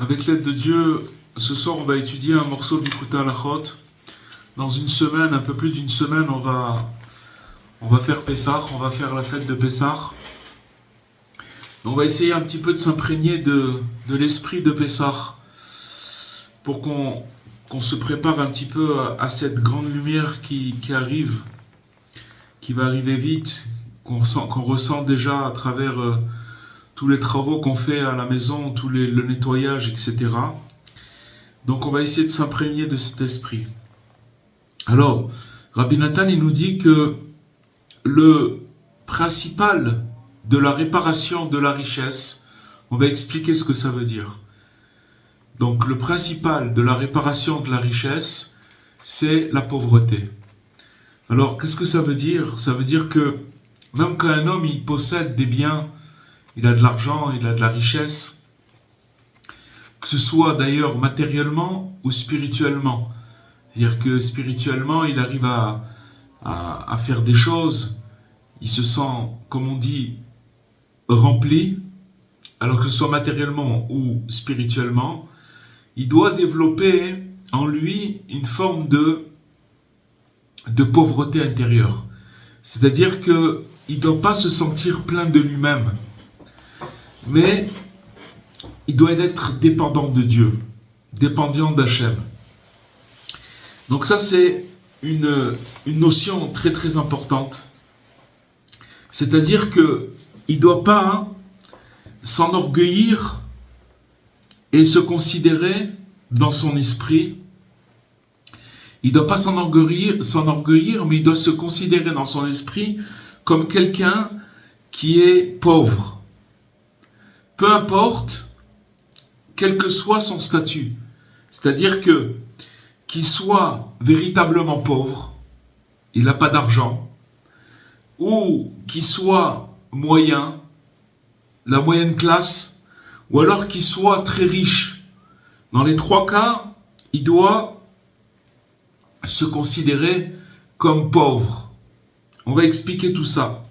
Avec l'aide de Dieu, ce soir on va étudier un morceau de Likutei Halachot. Dans une semaine, un peu plus d'une semaine, on va faire Pessah, on va faire la fête de Pessah. On va essayer un petit peu de s'imprégner de l'esprit de Pessah pour qu'on se prépare un petit peu à cette grande lumière qui arrive, qui va arriver vite, qu'on ressent déjà à travers tous les travaux qu'on fait à la maison, le nettoyage, etc. Donc on va essayer de s'imprégner de cet esprit. Alors, Rabbi Nathan, il nous dit que le principal de la réparation de la richesse, on va expliquer ce que ça veut dire. Donc le principal de la réparation de la richesse, c'est la pauvreté. Alors, qu'est-ce que ça veut dire? Ça veut dire que même quand un homme il possède des biens, il a de l'argent, il a de la richesse, que ce soit d'ailleurs matériellement ou spirituellement. C'est-à-dire que spirituellement, il arrive à faire des choses, il se sent, comme on dit, rempli, alors que ce soit matériellement ou spirituellement, il doit développer en lui une forme de pauvreté intérieure. C'est-à-dire qu'il ne doit pas se sentir plein de lui-même, mais il doit être dépendant de Dieu, dépendant d'Hachem. Donc ça, c'est une notion très très importante. C'est-à-dire qu'il ne doit pas s'enorgueillir et se considérer dans son esprit. Il ne doit pas s'enorgueillir, mais il doit se considérer dans son esprit comme quelqu'un qui est pauvre. Peu importe, quel que soit son statut. C'est-à-dire qu'il soit véritablement pauvre, il n'a pas d'argent, ou qu'il soit moyen, la moyenne classe, ou alors qu'il soit très riche. Dans les trois cas, il doit se considérer comme pauvre. On va expliquer tout ça.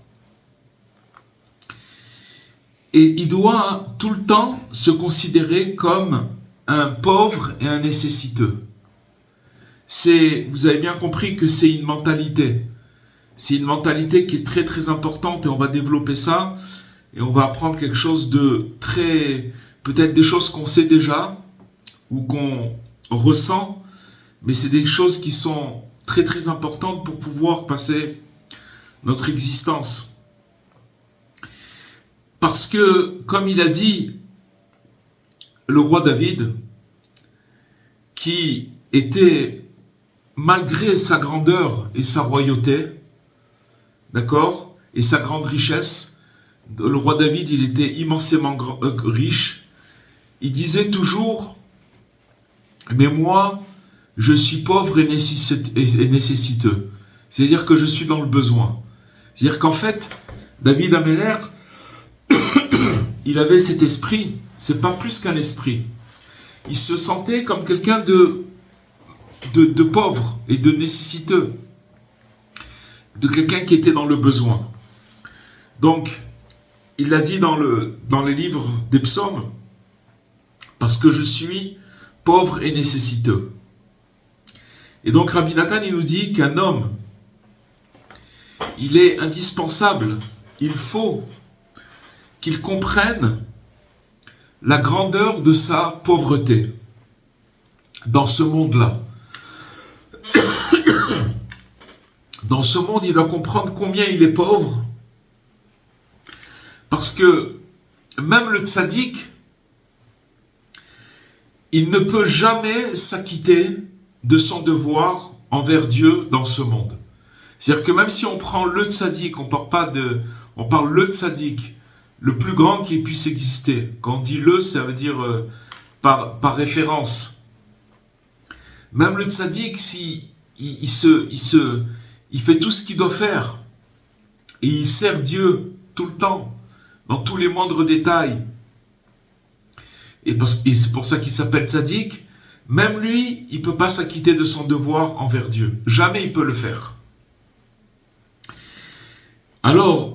Et il doit tout le temps se considérer comme un pauvre et un nécessiteux. Vous avez bien compris que c'est une mentalité. C'est une mentalité qui est très très importante et on va développer ça et on va apprendre quelque chose de très... Peut-être des choses qu'on sait déjà ou qu'on ressent, mais c'est des choses qui sont très très importantes pour pouvoir passer notre existence. Parce que, comme il a dit le roi David, qui était, malgré sa grandeur et sa royauté, d'accord, et sa grande richesse, le roi David, il était immensément riche, il disait toujours, mais moi, je suis pauvre et nécessiteux. C'est-à-dire que je suis dans le besoin. C'est-à-dire qu'en fait, David Améler, il avait cet esprit, c'est pas plus qu'un esprit. Il se sentait comme quelqu'un de pauvre et de nécessiteux, de quelqu'un qui était dans le besoin. Donc, il l'a dit dans les livres des psaumes, parce que je suis pauvre et nécessiteux. Et donc Rabbi Nathan, il nous dit qu'un homme, il est indispensable, il faut qu'il comprenne la grandeur de sa pauvreté dans ce monde-là. Dans ce monde, il doit comprendre combien il est pauvre, parce que même le tzaddik, il ne peut jamais s'acquitter de son devoir envers Dieu dans ce monde. C'est-à-dire que même si on prend le tzaddik, on parle le tzaddik, le plus grand qui puisse exister. Quand on dit le, ça veut dire par référence. Même le tzaddik, si il fait tout ce qu'il doit faire, et il sert Dieu tout le temps, dans tous les moindres détails, et c'est pour ça qu'il s'appelle tzaddik, même lui, il ne peut pas s'acquitter de son devoir envers Dieu. Jamais il peut le faire. Alors,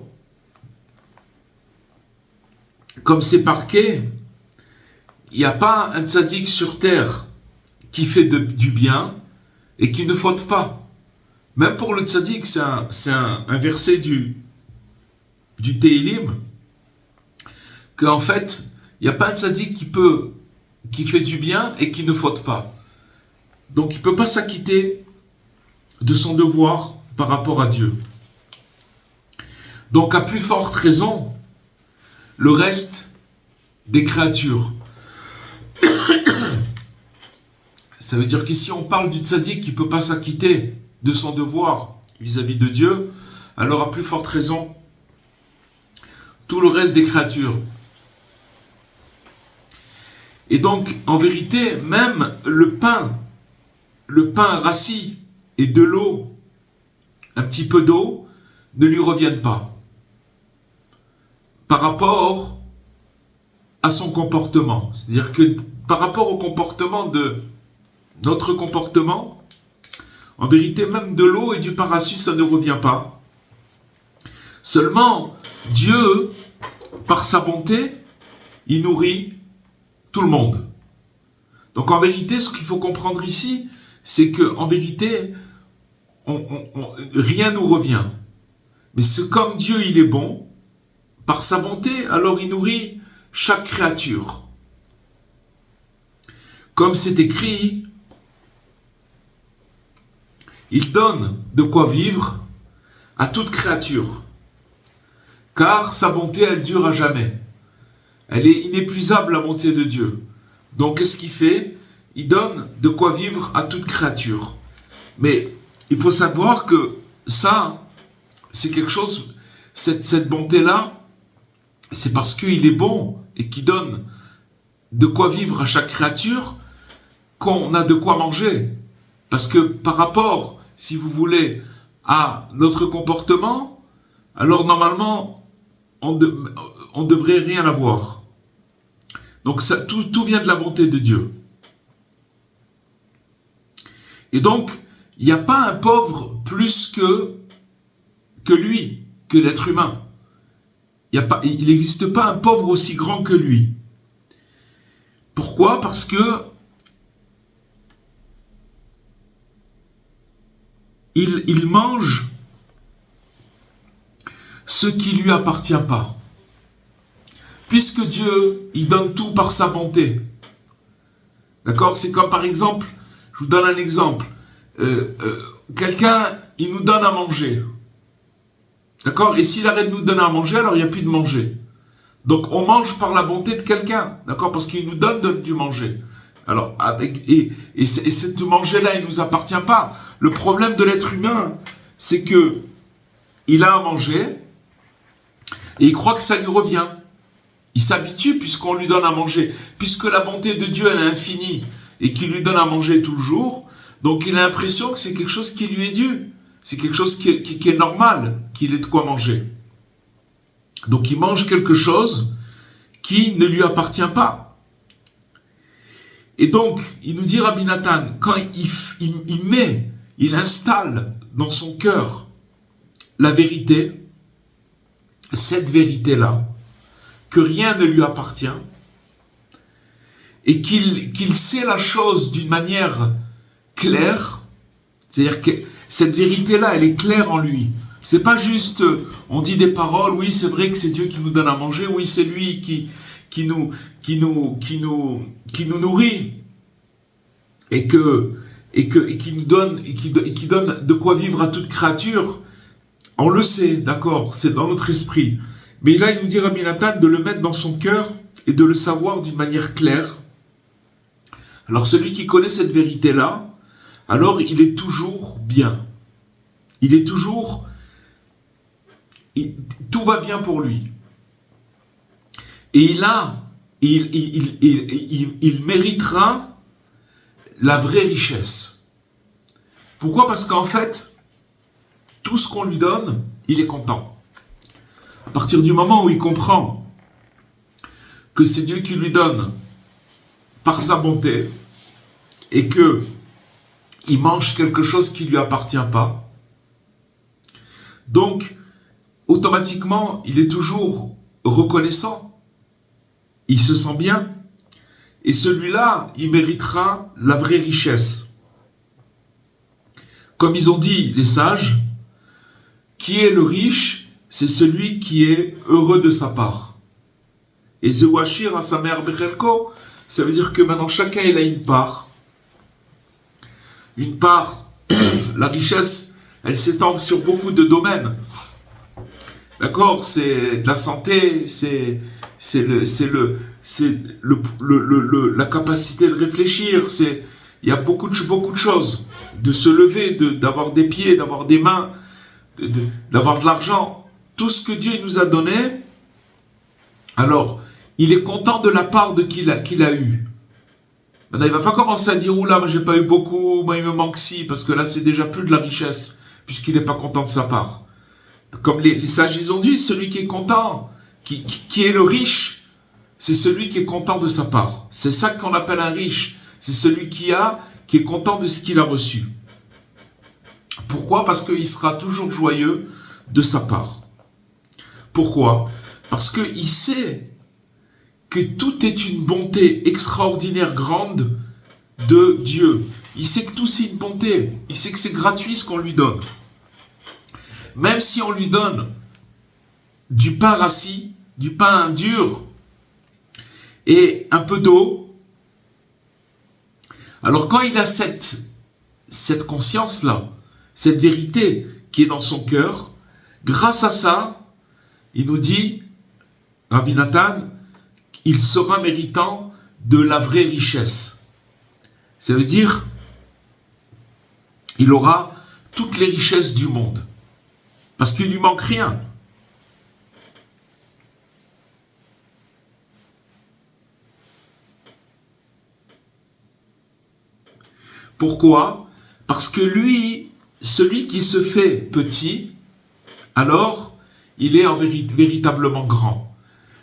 comme c'est marqué, il n'y a pas un tzaddik sur terre qui fait du bien et qui ne faute pas. Même pour le tzaddik, c'est un verset du Tehillim, qu'en fait, il n'y a pas un tzaddik qui fait du bien et qui ne faute pas. Donc il ne peut pas s'acquitter de son devoir par rapport à Dieu. Donc à plus forte raison, le reste des créatures. Ça veut dire qu'ici on parle du tzaddik qui ne peut pas s'acquitter de son devoir vis-à-vis de Dieu, alors à plus forte raison, tout le reste des créatures. Et donc, en vérité, même le pain rassis et de l'eau, un petit peu d'eau, ne lui reviennent pas. Par rapport à son comportement. C'est-à-dire que par rapport au comportement de notre comportement, en vérité, même de l'eau et du pain rassis, ça ne revient pas. Seulement, Dieu, par sa bonté, il nourrit tout le monde. Donc en vérité, ce qu'il faut comprendre ici, c'est que en vérité, rien nous revient. Mais c'est comme Dieu, il est bon, par sa bonté, alors il nourrit chaque créature. Comme c'est écrit, il donne de quoi vivre à toute créature. Car sa bonté, elle dure à jamais. Elle est inépuisable, la bonté de Dieu. Donc, qu'est-ce qu'il fait? Il donne de quoi vivre à toute créature. Mais il faut savoir que ça, c'est quelque chose, cette bonté-là, c'est parce qu'il est bon et qu'il donne de quoi vivre à chaque créature qu'on a de quoi manger. Parce que par rapport, si vous voulez, à notre comportement, alors normalement, on devrait rien avoir. Donc ça, tout vient de la bonté de Dieu. Et donc, il n'y a pas un pauvre plus que lui, que l'être humain. Il n'existe pas un pauvre aussi grand que lui. Pourquoi? Parce que il mange ce qui ne lui appartient pas. Puisque Dieu, il donne tout par sa bonté. D'accord? C'est comme par exemple, je vous donne un exemple. Quelqu'un, il nous donne à manger. D'accord? Et s'il arrête de nous donner à manger, alors il n'y a plus de manger. Donc on mange par la bonté de quelqu'un. D'accord? Parce qu'il nous donne du manger. Alors, et cette manger-là, il ne nous appartient pas. Le problème de l'être humain, c'est que il a à manger et il croit que ça lui revient. Il s'habitue puisqu'on lui donne à manger. Puisque la bonté de Dieu, elle est infinie et qu'il lui donne à manger tout le jour, donc il a l'impression que c'est quelque chose qui lui est dû. C'est quelque chose qui est normal, qu'il ait de quoi manger. Donc il mange quelque chose qui ne lui appartient pas. Et donc, il nous dit Rabbi Nathan, quand il installe dans son cœur la vérité, cette vérité-là, que rien ne lui appartient, et qu'il sait la chose d'une manière claire, c'est-à-dire que cette vérité-là, elle est claire en lui. C'est pas juste, on dit des paroles, oui, c'est vrai que c'est Dieu qui nous donne à manger, oui, c'est lui qui nous nourrit, et qui nous donne, et qui donne de quoi vivre à toute créature. On le sait, d'accord, c'est dans notre esprit. Mais là, il nous dit, Rabbi Nathan, de le mettre dans son cœur et de le savoir d'une manière claire. Alors, celui qui connaît cette vérité-là, alors il est toujours bien. Il est toujours... tout va bien pour lui. Et il méritera la vraie richesse. Pourquoi? Parce qu'en fait, tout ce qu'on lui donne, il est content. À partir du moment où il comprend que c'est Dieu qui lui donne par sa bonté et que il mange quelque chose qui ne lui appartient pas, donc automatiquement il est toujours reconnaissant, il se sent bien Et celui-là, il méritera la vraie richesse. Comme ils ont dit les sages, qui est le riche, c'est celui qui est heureux de sa part. Et Zewachir à sa mère Bechelko, ça veut dire que maintenant chacun il a une part. Une part, la richesse, elle s'étend sur beaucoup de domaines. D'accord, c'est de la santé, c'est la capacité de réfléchir, il y a beaucoup de choses, de se lever, d'avoir des pieds, d'avoir des mains, d'avoir de l'argent, tout ce que Dieu nous a donné. Alors, il est content de la part qu'il a eu. Maintenant, il ne va pas commencer à dire, oula, moi j'ai pas eu beaucoup, moi il me manque ci, parce que là c'est déjà plus de la richesse, puisqu'il n'est pas content de sa part. Comme les sages ils ont dit, celui qui est content, qui est le riche, c'est celui qui est content de sa part. C'est ça qu'on appelle un riche. C'est celui qui est content de ce qu'il a reçu. Pourquoi? Parce qu'il sera toujours joyeux de sa part. Pourquoi? Parce qu'il sait que tout est une bonté extraordinaire, grande de Dieu. Il sait que tout c'est une bonté. Il sait que c'est gratuit ce qu'on lui donne. Même si on lui donne du pain rassis, du pain dur et un peu d'eau, alors quand il a cette conscience-là, cette vérité qui est dans son cœur, grâce à ça, il nous dit, Rabbi Nathan, il sera méritant de la vraie richesse. Ça veut dire, il aura toutes les richesses du monde. Parce qu'il ne lui manque rien. Pourquoi? Parce que lui, celui qui se fait petit, alors il est véritablement grand.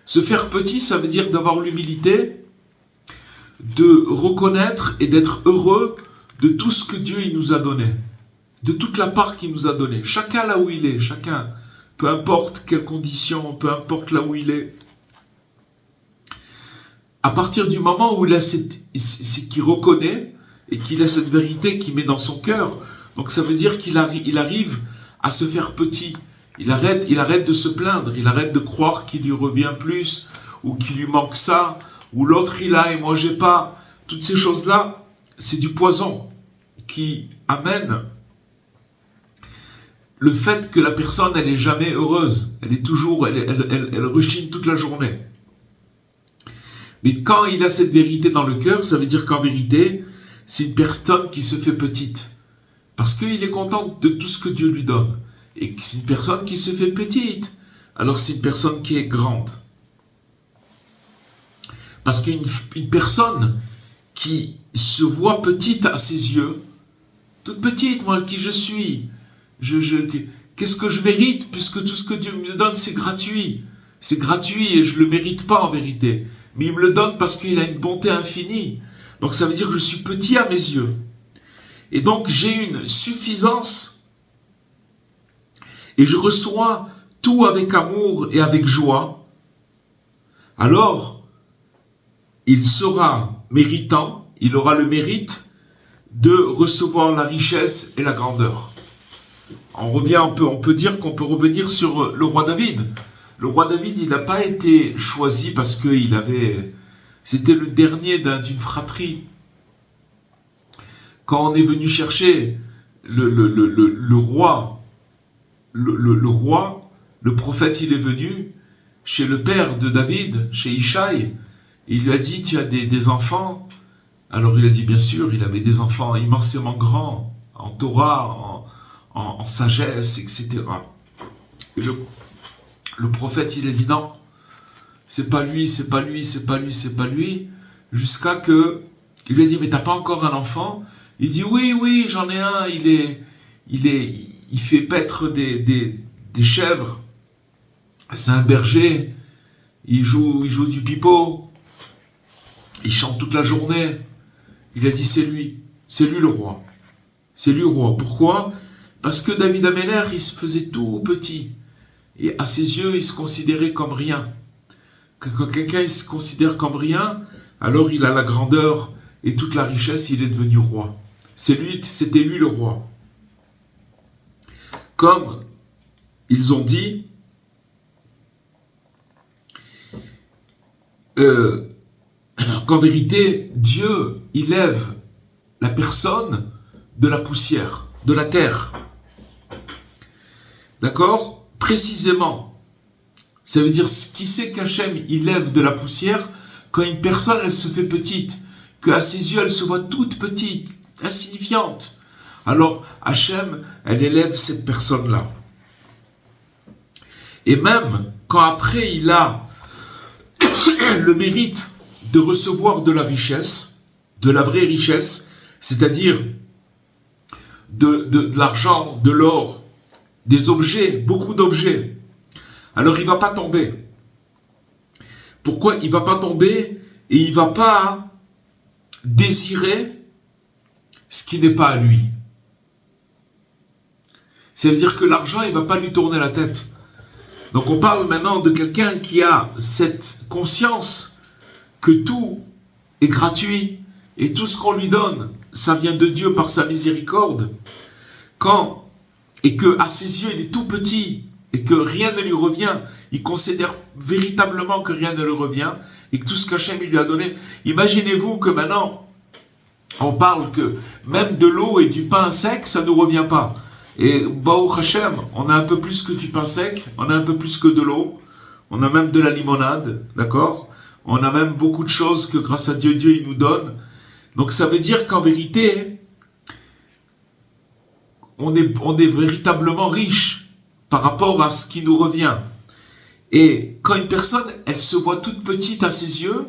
Se faire petit, ça veut dire d'avoir l'humilité, de reconnaître et d'être heureux de tout ce que Dieu il nous a donné, de toute la part qu'il nous a donnée. Chacun là où il est, chacun, peu importe quelles conditions, peu importe là où il est. À partir du moment où qu'il reconnaît et qu'il a cette vérité qu'il met dans son cœur, donc ça veut dire qu'il arrive à se faire petit. Il arrête de se plaindre, il arrête de croire qu'il lui revient plus, ou qu'il lui manque ça, ou l'autre il a et moi j'ai pas. Toutes ces choses-là, c'est du poison qui amène le fait que la personne, elle est jamais heureuse. Elle est toujours, elle rechigne toute la journée. Mais quand il a cette vérité dans le cœur, ça veut dire qu'en vérité, c'est une personne qui se fait petite. Parce qu'il est content de tout ce que Dieu lui donne. Et c'est une personne qui se fait petite. Alors c'est une personne qui est grande. Parce qu'une personne qui se voit petite à ses yeux, toute petite, moi, qui je suis, qu'est-ce que je mérite, puisque tout ce que Dieu me donne, c'est gratuit. C'est gratuit et je ne le mérite pas en vérité. Mais il me le donne parce qu'il a une bonté infinie. Donc ça veut dire que je suis petit à mes yeux. Et donc j'ai une suffisance et je reçois tout avec amour et avec joie. Alors, il sera méritant, il aura le mérite de recevoir la richesse et la grandeur. On peut dire qu'on peut revenir sur le roi David. Le roi David, il n'a pas été choisi parce que c'était le dernier d'une fratrie. Quand on est venu chercher le roi, le prophète, il est venu chez le père de David, chez Ishaï. Il lui a dit, tu as des enfants? Alors il a dit, bien sûr, il avait des enfants immensément grands, en Torah, en sagesse, etc. Et le prophète, il a dit, non, c'est pas lui, c'est pas lui, c'est pas lui, c'est pas lui, jusqu'à que, il lui a dit, mais t'as pas encore un enfant? Il dit, oui, j'en ai un, il fait paître des chèvres, c'est un berger, il joue du pipeau, il chante toute la journée. Il a dit, c'est lui le roi. C'est lui le roi. Pourquoi? Parce que David Améler, il se faisait tout petit. Et à ses yeux, il se considérait comme rien. Quand quelqu'un il se considère comme rien, alors il a la grandeur et toute la richesse, il est devenu roi. C'était lui le roi. Comme ils ont dit, qu'en vérité, Dieu, il lève la personne de la poussière, de la terre. D'accord? Précisément. Ça veut dire, qui c'est qu'Hachem, il lève de la poussière quand une personne, elle se fait petite, qu'à ses yeux, elle se voit toute petite, insignifiante. Alors, Hachem, elle élève cette personne-là. Et même quand après, il a le mérite de recevoir de la richesse, de la vraie richesse, c'est-à-dire de l'argent, de l'or, des objets, beaucoup d'objets. Alors il ne va pas tomber. Pourquoi il ne va pas tomber et il ne va pas désirer ce qui n'est pas à lui? Ça veut dire que l'argent, il ne va pas lui tourner la tête. Donc on parle maintenant de quelqu'un qui a cette conscience que tout est gratuit et tout ce qu'on lui donne, ça vient de Dieu par sa miséricorde. Et que à ses yeux, il est tout petit et que rien ne lui revient, il considère véritablement que rien ne lui revient et que tout ce qu'Hachem lui a donné. Imaginez-vous que maintenant, on parle que même de l'eau et du pain sec, ça ne nous revient pas. Et Baruch Hashem, on a un peu plus que du pain sec, on a un peu plus que de l'eau, on a même de la limonade, d'accord? On a même beaucoup de choses que grâce à Dieu, il nous donne. Donc ça veut dire qu'en vérité, on est véritablement riche par rapport à ce qui nous revient. Et quand une personne, elle se voit toute petite à ses yeux,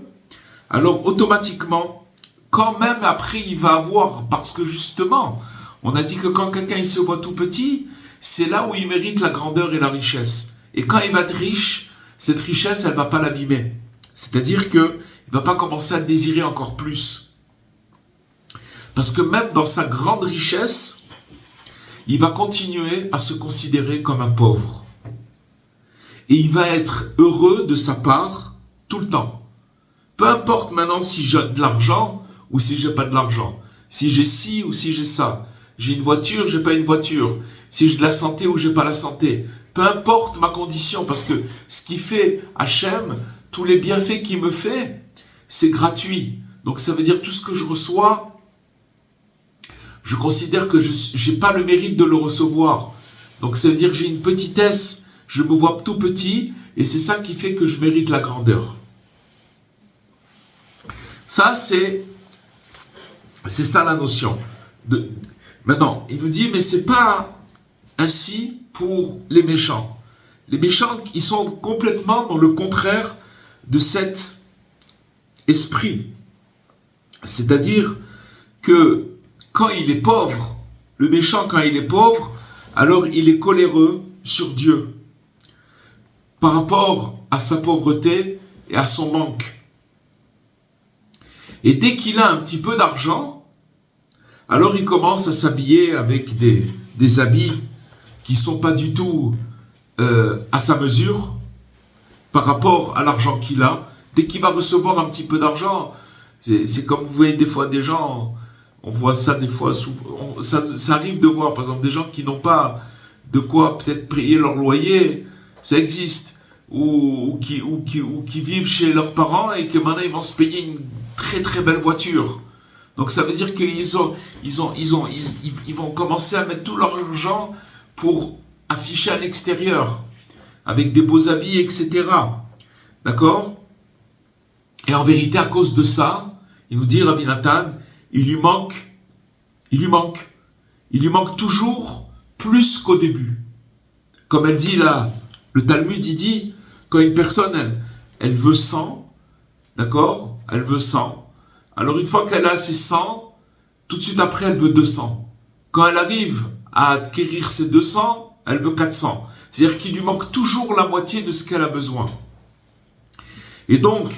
alors automatiquement, quand même après il va avoir, parce que justement, on a dit que quand quelqu'un il se voit tout petit, c'est là où il mérite la grandeur et la richesse. Et quand il va être riche, cette richesse, elle ne va pas l'abîmer. C'est-à-dire qu'il ne va pas commencer à désirer encore plus. Parce que même dans sa grande richesse, il va continuer à se considérer comme un pauvre. Et il va être heureux de sa part tout le temps. Peu importe maintenant si j'ai de l'argent ou si j'ai pas de l'argent. Si j'ai ci ou si j'ai ça. J'ai une voiture, j'ai pas une voiture. Si j'ai de la santé ou j'ai pas la santé. Peu importe ma condition, parce que ce qui fait Hachem, tous les bienfaits qu'il me fait, c'est gratuit. Donc ça veut dire tout ce que je reçois, je considère que je n'ai pas le mérite de le recevoir. Donc ça veut dire que j'ai une petitesse, je me vois tout petit, et c'est ça qui fait que je mérite la grandeur. Ça, c'est ça la notion. Maintenant, il nous dit, mais c'est pas ainsi pour les méchants. Les méchants, ils sont complètement dans le contraire de cet esprit. C'est-à-dire que quand il est pauvre, le méchant quand il est pauvre, alors il est coléreux sur Dieu par rapport à sa pauvreté et à son manque. Et dès qu'il a un petit peu d'argent, alors il commence à s'habiller avec des habits qui ne sont pas du tout à sa mesure par rapport à l'argent qu'il a. Dès qu'il va recevoir un petit peu d'argent, c'est comme vous voyez des fois des gens, on voit ça des fois, souvent, ça arrive de voir par exemple des gens qui n'ont pas de quoi peut-être payer leur loyer, ça existe, ou qui vivent chez leurs parents et que maintenant ils vont se payer une très très belle voiture. Donc ça veut dire qu'ils vont commencer à mettre tout leur argent pour afficher à l'extérieur, avec des beaux habits, etc. D'accord? Et en vérité, à cause de ça, il nous dit Rabbi Nathan, il lui manque toujours plus qu'au début. Comme elle dit là, le Talmud, il dit, quand une personne, elle veut 100, d'accord? Elle veut 100. Alors une fois qu'elle a ses 100, tout de suite après, elle veut 200. Quand elle arrive à acquérir ses 200, elle veut 400. C'est-à-dire qu'il lui manque toujours la moitié de ce qu'elle a besoin. Et donc,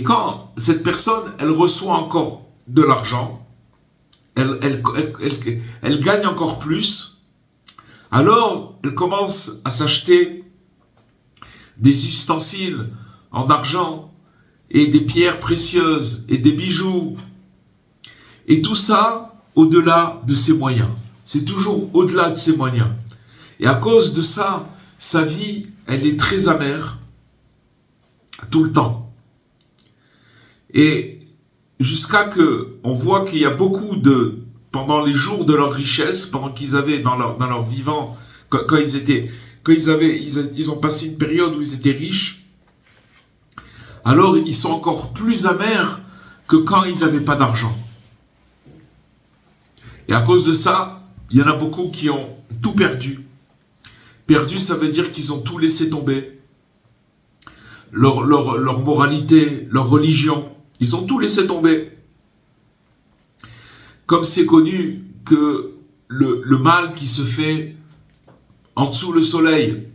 quand cette personne, elle reçoit encore de l'argent, elle gagne encore plus, alors elle commence à s'acheter des ustensiles en argent et des pierres précieuses, et des bijoux. Et tout ça au-delà de ses moyens. C'est toujours au-delà de ses moyens. Et à cause de ça, sa vie, elle est très amère, tout le temps. Et jusqu'à que on voit qu'il y a beaucoup de, pendant les jours de leur richesse, pendant qu'ils avaient dans leur vivant, quand ils ont passé une période où ils étaient riches, alors ils sont encore plus amers que quand ils n'avaient pas d'argent. Et à cause de ça, il y en a beaucoup qui ont tout perdu. Perdu, ça veut dire qu'ils ont tout laissé tomber. Leur moralité, leur religion, ils ont tout laissé tomber. Comme c'est connu que le mal qui se fait en dessous le soleil,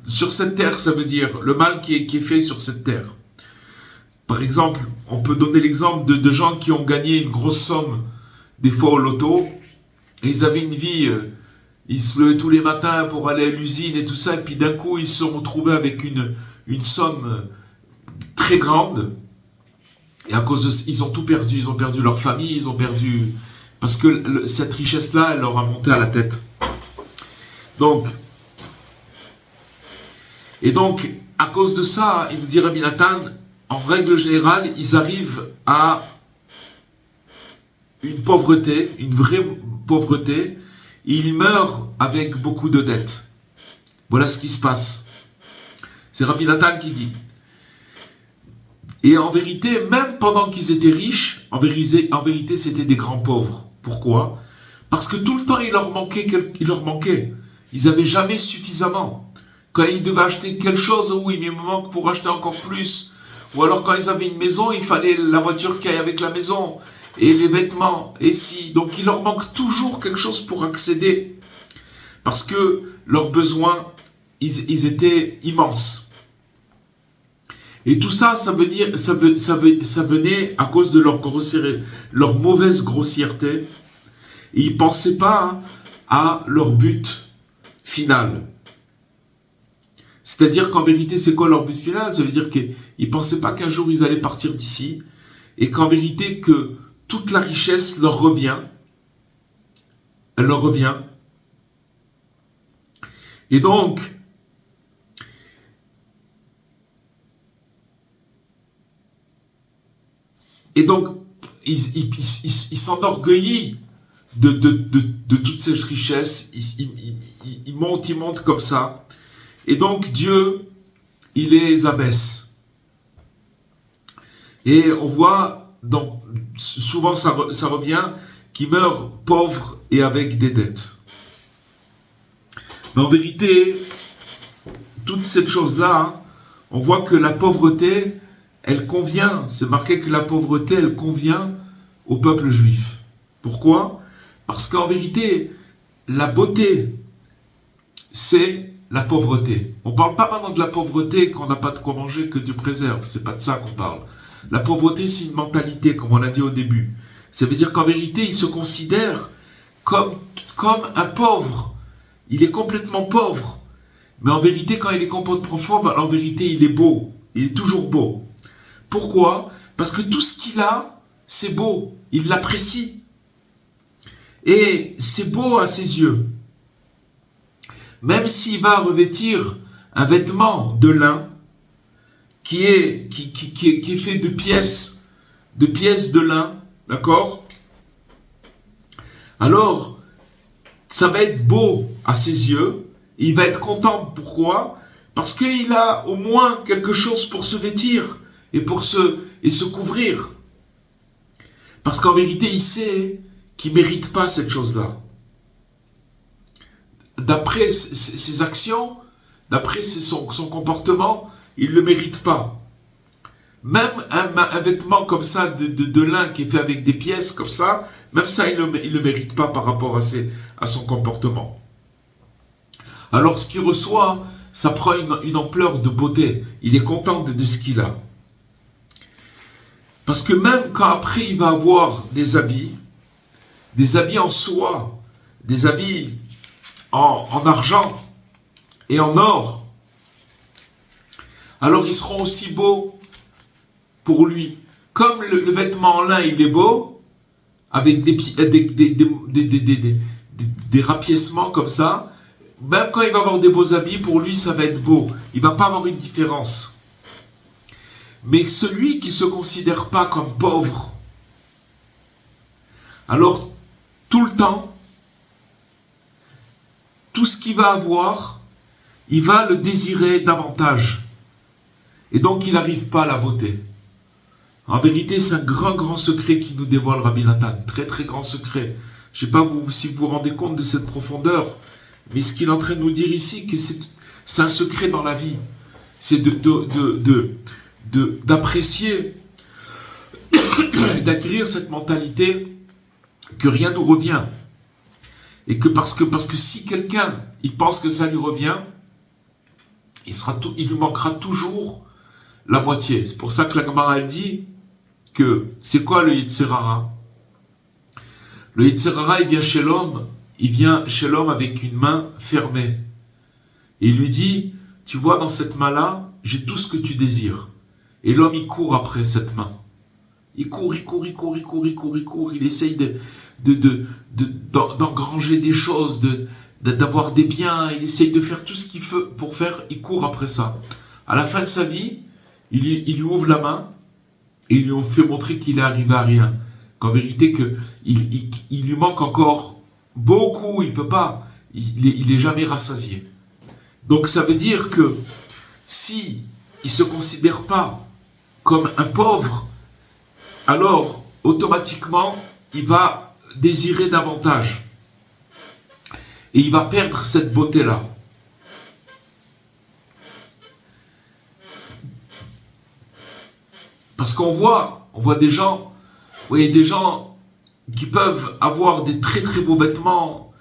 sur cette terre, ça veut dire le mal qui est fait sur cette terre. Par exemple, on peut donner l'exemple de gens qui ont gagné une grosse somme, des fois au loto, et ils avaient une vie, ils se levaient tous les matins pour aller à l'usine et tout ça, et puis d'un coup, ils se sont retrouvés avec une somme très grande, et à cause de ils ont tout perdu, ils ont perdu leur famille, ils ont perdu, parce que cette richesse-là, elle leur a monté à la tête. Donc, à cause de ça, il nous dit Rabbi Nathan, en règle générale, ils arrivent à une pauvreté, une vraie pauvreté, et ils meurent avec beaucoup de dettes. Voilà ce qui se passe. C'est Rabbi Nathan qui dit. Et en vérité, même pendant qu'ils étaient riches, en vérité, c'était des grands pauvres. Pourquoi? Parce que tout le temps, il leur manquait. Ils n'avaient jamais suffisamment. Quand ils devaient acheter quelque chose, oui, mais il me manque pour acheter encore plus. Ou alors quand ils avaient une maison, il fallait la voiture qui aille avec la maison. Et les vêtements, et si. Donc il leur manque toujours quelque chose pour accéder. Parce que leurs besoins, ils étaient immenses. Et tout ça, ça venait à cause de leur mauvaise grossièreté. Et ils ne pensaient pas à leur but final. C'est-à-dire qu'en vérité, c'est quoi leur but final? Ça veut dire qu'ils ne pensaient pas qu'un jour ils allaient partir d'ici. Et qu'en vérité, que toute la richesse leur revient. Elle leur revient. Et donc, ils s'enorgueillissent de toute cette richesse. Ils montent comme ça. Et donc, Dieu, il les abaisse. Et on voit, souvent ça revient, qu'ils meurent pauvres et avec des dettes. Mais en vérité, toute cette chose-là, on voit que la pauvreté, elle convient, c'est marqué que la pauvreté, elle convient au peuple juif. Pourquoi? Parce qu'en vérité, la beauté, c'est la pauvreté. On ne parle pas maintenant de la pauvreté quand on n'a pas de quoi manger, que Dieu préserve. C'est pas de ça qu'on parle. La pauvreté, c'est une mentalité, comme on l'a dit au début. Ça veut dire qu'en vérité, il se considère comme un pauvre. Il est complètement pauvre. Mais en vérité, quand il est complètement pauvre, en vérité, il est beau. Il est toujours beau. Pourquoi? Parce que tout ce qu'il a, c'est beau. Il l'apprécie. Et c'est beau à ses yeux. Même s'il va revêtir un vêtement de lin qui est fait de pièces de lin, d'accord? Alors, ça va être beau à ses yeux. Il va être content. Pourquoi? Parce qu'il a au moins quelque chose pour se vêtir et se couvrir. Parce qu'en vérité, il sait qu'il ne mérite pas cette chose-là. D'après ses actions, d'après son comportement, il ne le mérite pas. Même un vêtement comme ça de lin qui est fait avec des pièces comme ça, même ça, il ne le mérite pas par rapport à son comportement. Alors ce qu'il reçoit, ça prend une ampleur de beauté. Il est content de ce qu'il a. Parce que même quand après il va avoir des habits en soie, des habits en argent et en or, alors ils seront aussi beaux pour lui. Comme le vêtement en lin, il est beau, avec des rapiècements comme ça, même quand il va avoir des beaux habits, pour lui, ça va être beau. Il ne va pas avoir une différence. Mais celui qui ne se considère pas comme pauvre, alors tout le temps, tout ce qu'il va avoir, il va le désirer davantage. Et donc il n'arrive pas à la beauté. En vérité, c'est un grand secret qui nous dévoile Rabbi Nathan. Très grand secret. Je ne sais pas si vous vous rendez compte de cette profondeur, mais ce qu'il est en train de nous dire ici, que c'est un secret dans la vie. C'est d'apprécier, d'acquérir cette mentalité que rien ne nous revient. Et que parce que si quelqu'un il pense que ça lui revient, il lui manquera toujours la moitié. C'est pour ça que la Gemara elle dit que c'est quoi le Yetzer Hara? Le Yetzer Hara il vient chez l'homme avec une main fermée. Et il lui dit, tu vois dans cette main-là, j'ai tout ce que tu désires. Et l'homme il court après cette main. Il court, il essaye d'engranger des choses, d'avoir des biens, il essaye de faire tout ce qu'il faut pour faire, il court après ça. À la fin de sa vie, il lui ouvre la main et il lui fait montrer qu'il est arrivé à rien. Qu'en vérité, il lui manque encore beaucoup, il ne peut pas, il n'est jamais rassasié. Donc ça veut dire que si il ne se considère pas comme un pauvre, alors automatiquement il va désirer davantage et il va perdre cette beauté-là. Parce qu'on voit des gens, vous voyez, des gens qui peuvent avoir des très beaux vêtements,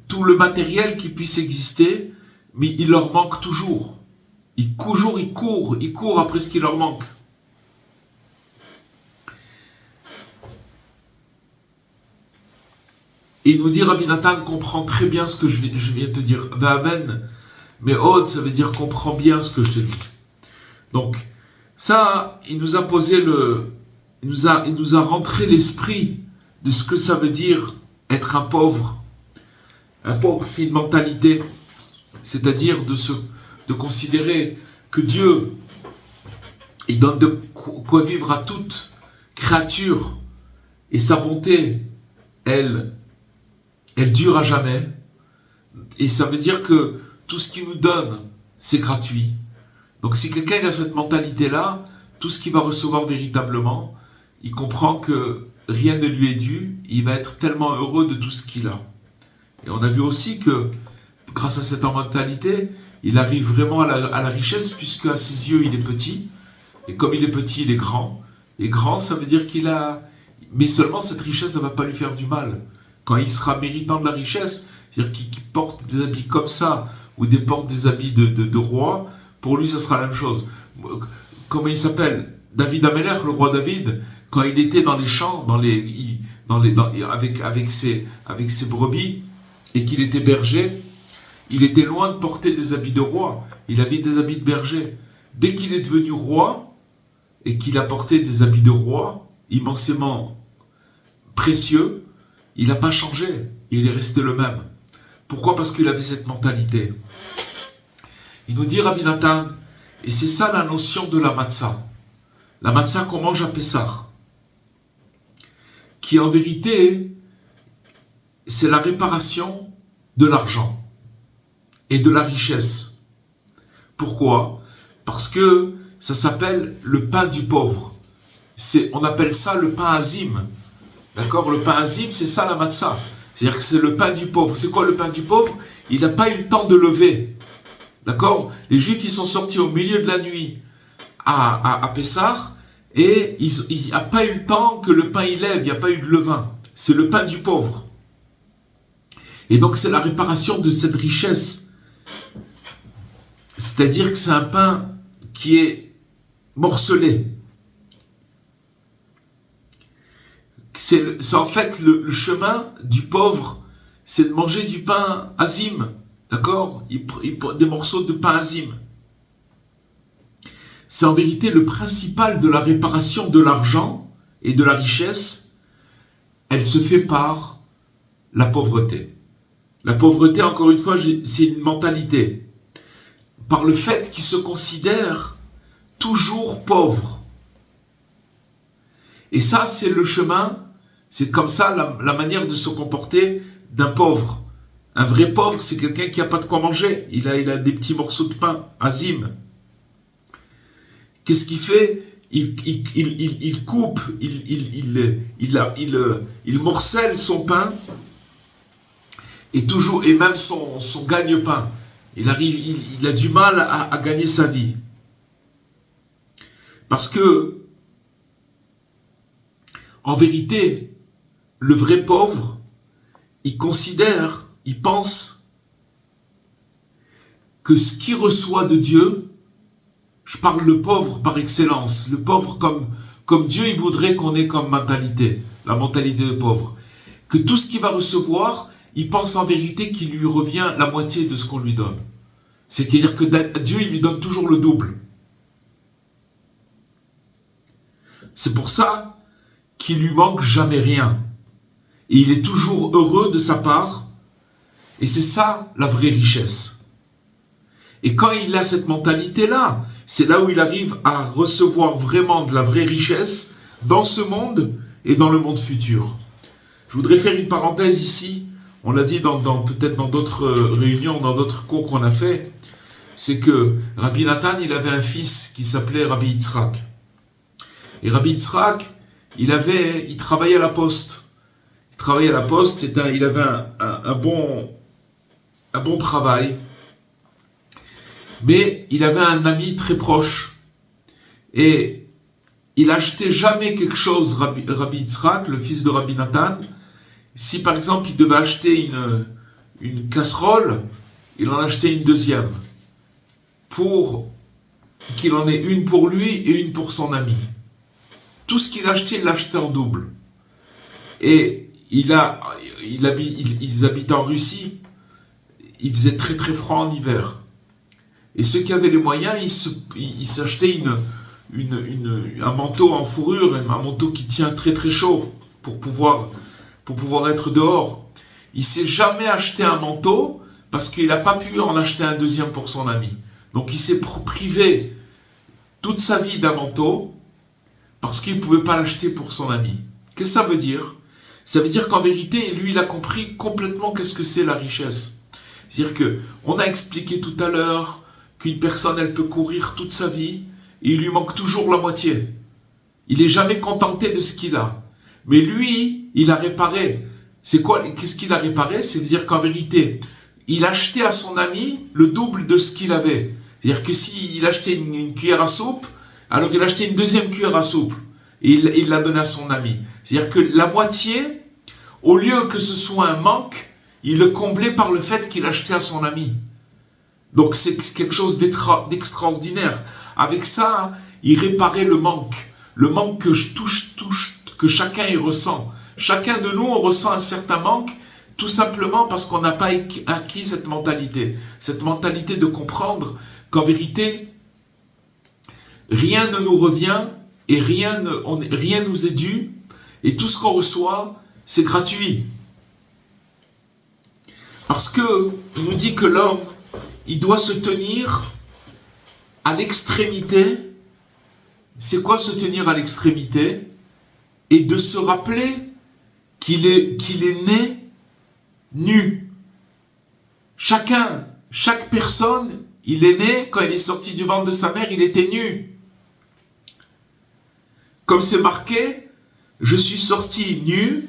tout le matériel qui puisse exister, mais il leur manque toujours. Ils courent après ce qui leur manque. Et il nous dit, Rabbi Nathan comprend très bien ce que je viens de te dire. Va'aven, mais Od, ça veut dire comprend bien ce que je te dis. Donc, ça, il nous a posé il nous a rentré l'esprit de ce que ça veut dire être un pauvre. Un pauvre, c'est une mentalité. C'est-à-dire de considérer que Dieu, il donne de quoi vivre à toute créature. Et sa bonté, elle dure à jamais. Et ça veut dire que tout ce qu'il nous donne, c'est gratuit. Donc si quelqu'un a cette mentalité-là, tout ce qu'il va recevoir véritablement, il comprend que rien ne lui est dû, il va être tellement heureux de tout ce qu'il a. Et on a vu aussi que, grâce à cette mentalité, il arrive vraiment à la richesse, puisque à ses yeux, il est petit. Et comme il est petit, il est grand. Et grand, ça veut dire qu'il a... Mais seulement cette richesse, ça ne va pas lui faire du mal. Quand il sera méritant de la richesse, c'est-à-dire qu'il porte des habits comme ça, ou porte des habits de roi, pour lui, ça sera la même chose. Comment il s'appelle? David Ameller, le roi David, quand il était dans les champs, avec ses brebis, et qu'il était berger, il était loin de porter des habits de roi. Il avait des habits de berger. Dès qu'il est devenu roi, et qu'il a porté des habits de roi, immensément précieux, il n'a pas changé. Il est resté le même. Pourquoi? Parce qu'il avait cette mentalité. Il nous dit, Rabbi Nathan, et c'est ça la notion de la matzah. La matzah qu'on mange à Pessah. Qui en vérité, c'est la réparation de l'argent et de la richesse. Pourquoi? Parce que ça s'appelle le pain du pauvre. On appelle ça le pain azim. D'accord? Le pain azim, c'est ça la matzah. C'est-à-dire que c'est le pain du pauvre. C'est quoi le pain du pauvre? Il n'a pas eu le temps de lever. D'accord? Les Juifs, ils sont sortis au milieu de la nuit à Pessah et il n'y a pas eu le temps que le pain il lève, il n'y a pas eu de levain. C'est le pain du pauvre. Et donc c'est la réparation de cette richesse. C'est-à-dire que c'est un pain qui est morcelé. C'est en fait le chemin du pauvre, c'est de manger du pain azim. D'accord? Des morceaux de pain azim. c'est en vérité le principal de la réparation de l'argent et de la richesse. Elle se fait par la pauvreté. La pauvreté, encore une fois, c'est une mentalité. Par le fait qu'il se considère toujours pauvre. Et ça, c'est le chemin, c'est comme ça la manière de se comporter d'un pauvre. Un vrai pauvre, c'est quelqu'un qui n'a pas de quoi manger. Il a des petits morceaux de pain, azim. Qu'est-ce qu'il fait? Il coupe, il morcelle son pain et même son gagne-pain. Il a du mal à gagner sa vie. Parce que, en vérité, le vrai pauvre, il pense que ce qu'il reçoit de Dieu, je parle le pauvre par excellence, le pauvre comme Dieu il voudrait qu'on ait comme mentalité, la mentalité de pauvre, que tout ce qu'il va recevoir, il pense en vérité qu'il lui revient la moitié de ce qu'on lui donne. C'est-à-dire que Dieu il lui donne toujours le double. C'est pour ça qu'il lui manque jamais rien. Et il est toujours heureux de sa part. Et c'est ça la vraie richesse. Et quand il a cette mentalité-là, c'est là où il arrive à recevoir vraiment de la vraie richesse dans ce monde et dans le monde futur. Je voudrais faire une parenthèse ici. On l'a dit peut-être dans d'autres réunions, dans d'autres cours qu'on a fait. C'est que Rabbi Nathan, il avait un fils qui s'appelait Rabbi Yitzhak. Et Rabbi Yitzhak, il travaillait à la poste. Il travaillait à la poste, et il avait un bon travail. Mais il avait un ami très proche. Et il achetait jamais quelque chose, Rabbi Yitzhak, le fils de Rabbi Nathan. Si par exemple il devait acheter une casserole, il en achetait une deuxième. Pour qu'il en ait une pour lui et une pour son ami. Tout ce qu'il achetait, il l'achetait en double. Et ils habitaient en Russie. Il faisait très très froid en hiver. Et ceux qui avaient les moyens, ils s'achetaient un manteau en fourrure, un manteau qui tient très très chaud pour pouvoir être dehors. Il ne s'est jamais acheté un manteau parce qu'il n'a pas pu en acheter un deuxième pour son ami. Donc il s'est privé toute sa vie d'un manteau parce qu'il ne pouvait pas l'acheter pour son ami. Qu'est-ce que ça veut dire? Ça veut dire qu'en vérité, lui, il a compris complètement qu'est-ce que c'est la richesse. C'est-à-dire qu'on a expliqué tout à l'heure qu'une personne, elle peut courir toute sa vie et il lui manque toujours la moitié. Il n'est jamais contenté de ce qu'il a. Mais lui, il a réparé. Qu'est-ce qu'il a réparé? C'est-à-dire qu'en vérité, il achetait à son ami le double de ce qu'il avait. C'est-à-dire que s'il achetait une cuillère à soupe, alors il achetait une deuxième cuillère à soupe. Et il l'a donnée à son ami. C'est-à-dire que la moitié, au lieu que ce soit un manque, il le comblait par le fait qu'il achetait à son ami. Donc c'est quelque chose d'extraordinaire. Avec ça, il réparait le manque que chacun y ressent. Chacun de nous, on ressent un certain manque, tout simplement parce qu'on n'a pas acquis cette mentalité de comprendre qu'en vérité, rien ne nous revient et rien nous est dû, et tout ce qu'on reçoit, c'est gratuit. Parce que, il nous dit que l'homme, il doit se tenir à l'extrémité. C'est quoi se tenir à l'extrémité? Et de se rappeler qu'il est né nu. Chaque personne, il est né, quand il est sorti du ventre de sa mère, il était nu. Comme c'est marqué, je suis sorti nu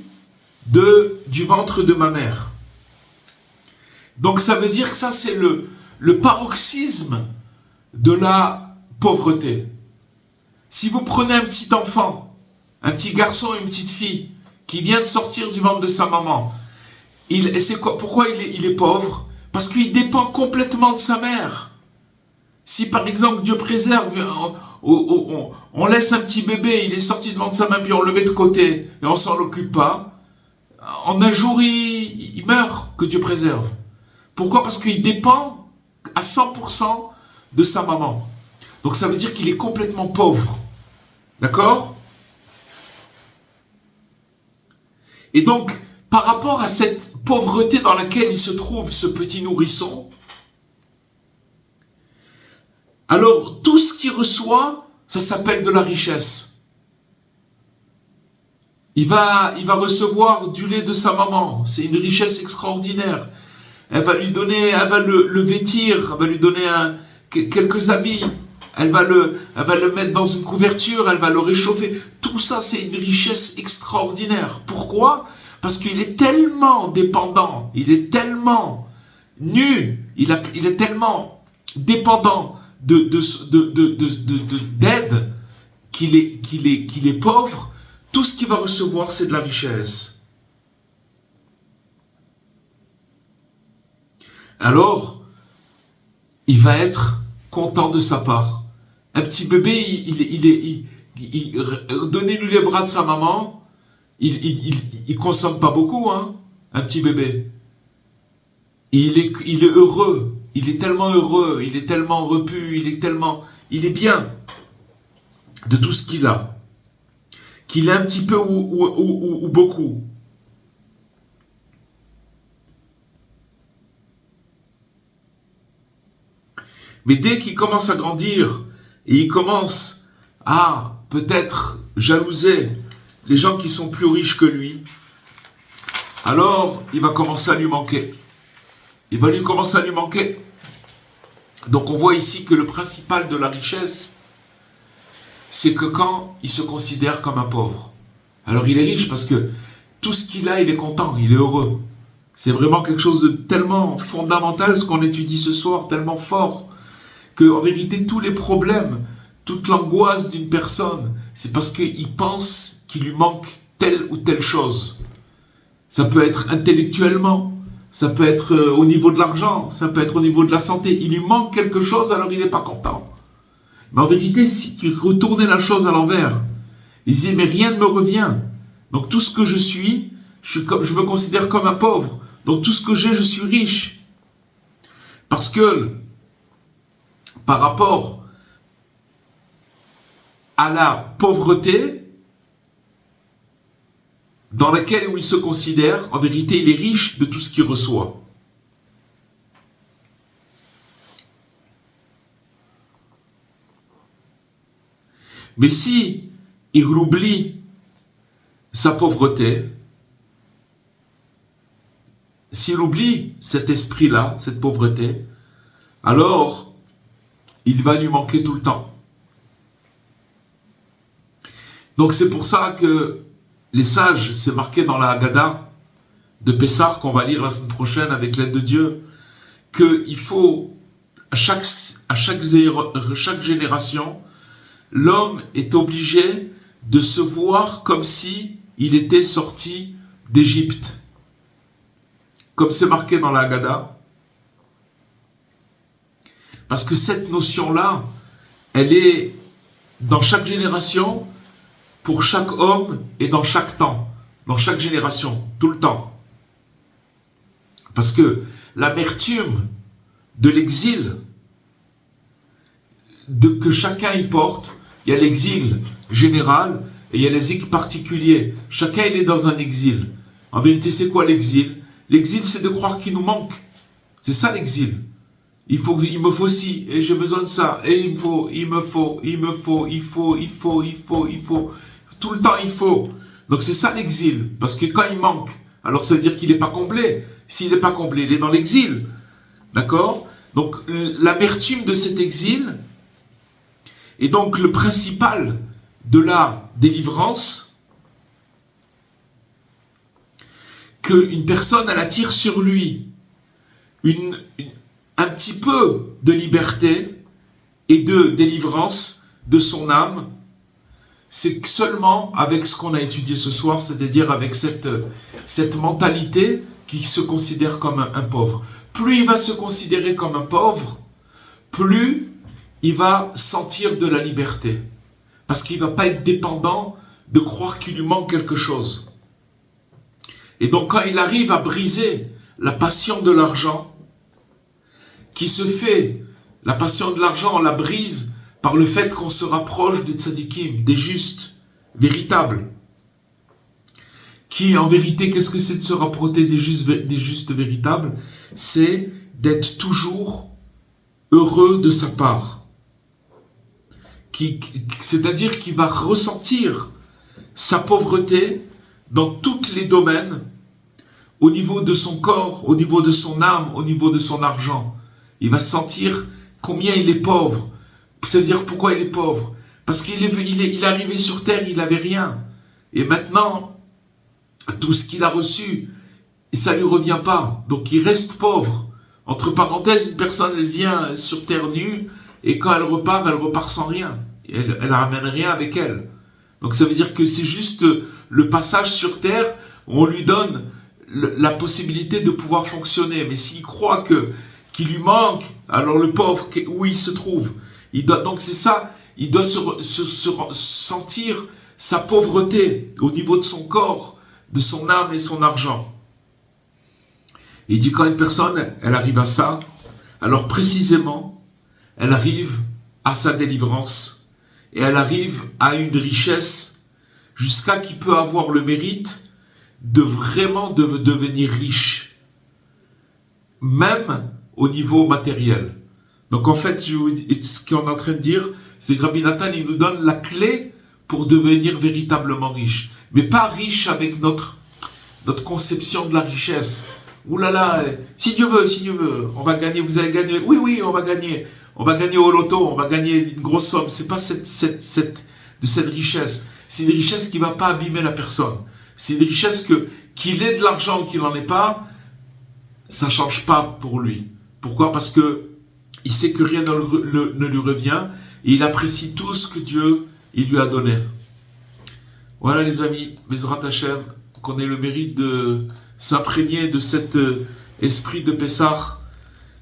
du ventre de ma mère. Donc ça veut dire que ça c'est le paroxysme de la pauvreté. Si vous prenez un petit enfant, un petit garçon et une petite fille qui vient de sortir du ventre de sa maman, pourquoi il est pauvre? Parce qu'il dépend complètement de sa mère. Si par exemple Dieu préserve, on laisse un petit bébé, il est sorti devant de sa main, puis on le met de côté et on s'en occupe pas, en un jour il meurt, que Dieu préserve. Pourquoi? Parce qu'il dépend à 100% de sa maman. Donc ça veut dire qu'il est complètement pauvre. D'accord? Et donc, par rapport à cette pauvreté dans laquelle il se trouve, ce petit nourrisson, alors tout ce qu'il reçoit, ça s'appelle de la richesse. Il va recevoir du lait de sa maman, c'est une richesse extraordinaire. Elle va lui donner, elle va le vêtir, elle va lui donner quelques habits, elle va le mettre dans une couverture, elle va le réchauffer. Tout ça, c'est une richesse extraordinaire. Pourquoi? Parce qu'il est tellement dépendant, il est tellement nu, il est tellement dépendant d'aide qu'il est pauvre. Tout ce qu'il va recevoir, c'est de la richesse. Alors, il va être content de sa part. Un petit bébé, donnez-lui les bras de sa maman, il consomme pas beaucoup, hein, un petit bébé. Il est heureux, il est tellement heureux, il est tellement repu, il est bien de tout ce qu'il a. Qu'il ait un petit peu ou beaucoup. Mais dès qu'il commence à grandir et il commence à peut-être jalouser les gens qui sont plus riches que lui, alors il va commencer à lui manquer. Il va lui commencer à lui manquer. Donc on voit ici que le principal de la richesse, c'est que quand il se considère comme un pauvre. Alors il est riche parce que tout ce qu'il a, il est content, il est heureux. C'est vraiment quelque chose de tellement fondamental, ce qu'on étudie ce soir, tellement fort, qu'en vérité, tous les problèmes, toute l'angoisse d'une personne, c'est parce qu'il pense qu'il lui manque telle ou telle chose. Ça peut être intellectuellement, ça peut être au niveau de l'argent, ça peut être au niveau de la santé. Il lui manque quelque chose, alors il n'est pas content. Mais en vérité, si tu retournais la chose à l'envers, il disait, mais rien ne me revient. Donc tout ce que je suis, je me considère comme un pauvre. Donc tout ce que j'ai, je suis riche. Parce que, par rapport à la pauvreté, dans laquelle il se considère, en vérité, il est riche de tout ce qu'il reçoit. Mais si il oublie sa pauvreté, s'il oublie cet esprit-là, cette pauvreté, alors il va lui manquer tout le temps. Donc c'est pour ça que les sages, c'est marqué dans la Haggadah de Pessah qu'on va lire la semaine prochaine avec l'aide de Dieu, qu'il faut, à chaque génération, l'homme est obligé de se voir comme si il était sorti d'Égypte. Comme c'est marqué dans la Haggadah. Parce que cette notion-là, elle est dans chaque génération, pour chaque homme et dans chaque temps. Dans chaque génération, tout le temps. Parce que l'amertume de l'exil que chacun y porte, il y a l'exil général et il y a l'exil particulier. Chacun il est dans un exil. En vérité, c'est quoi l'exil? L'exil, c'est de croire qu'il nous manque. C'est ça l'exil. Il me faut ci, et j'ai besoin de ça, et il me faut. Tout le temps, il faut. Donc c'est ça l'exil. Parce que quand il manque, alors ça veut dire qu'il n'est pas comblé. S'il n'est pas comblé, il est dans l'exil. D'accord? Donc l'amertume de cet exil, et donc le principal de la délivrance, qu'une personne, elle attire sur lui un petit peu de liberté et de délivrance de son âme, c'est seulement avec ce qu'on a étudié ce soir, c'est-à-dire avec cette mentalité qui se considère comme un pauvre. Plus il va se considérer comme un pauvre, plus il va sentir de la liberté. Parce qu'il ne va pas être dépendant de croire qu'il lui manque quelque chose. Et donc quand il arrive à briser la passion de l'argent, qui se fait, la passion de l'argent, on la brise par le fait qu'on se rapproche des tzadikim, des justes, véritables. Qui, en vérité, qu'est-ce que c'est de se rapprocher des justes véritables? C'est d'être toujours heureux de sa part. C'est-à-dire qu'il va ressentir sa pauvreté dans tous les domaines, au niveau de son corps, au niveau de son âme, au niveau de son argent. Il va sentir combien il est pauvre. C'est-à-dire pourquoi il est pauvre? Parce qu'il est arrivé sur terre, il n'avait rien. Et maintenant, tout ce qu'il a reçu, ça ne lui revient pas. Donc il reste pauvre. Entre parenthèses, une personne, elle vient sur terre nue, et quand elle repart sans rien. Elle ramène rien avec elle. Donc ça veut dire que c'est juste le passage sur terre, où on lui donne la possibilité de pouvoir fonctionner. Mais s'il croit qu'il lui manque, alors le pauvre, où il se trouve? Donc c'est ça, il doit sentir sa pauvreté au niveau de son corps, de son âme et son argent. Il dit quand une personne, elle arrive à ça, alors précisément, elle arrive à sa délivrance et elle arrive à une richesse jusqu'à qu'il peut avoir le mérite de vraiment devenir riche, même au niveau matériel. Donc en fait, ce qu'on est en train de dire, c'est que Rabbi Nathan, il nous donne la clé pour devenir véritablement riche. Mais pas riche avec notre conception de la richesse. Ouh là là, si Dieu veut, on va gagner, vous allez gagner. Oui, on va gagner. On va gagner au loto, on va gagner une grosse somme. C'est pas de cette richesse. C'est une richesse qui va pas abîmer la personne. C'est une richesse qu'il ait de l'argent ou qu'il n'en ait pas, ça change pas pour lui. Pourquoi? Parce que il sait que rien ne lui revient et il apprécie tout ce que Dieu il lui a donné. Voilà les amis, Bezrat Hashem, qu'on ait le mérite de s'imprégner de cet esprit de Pessah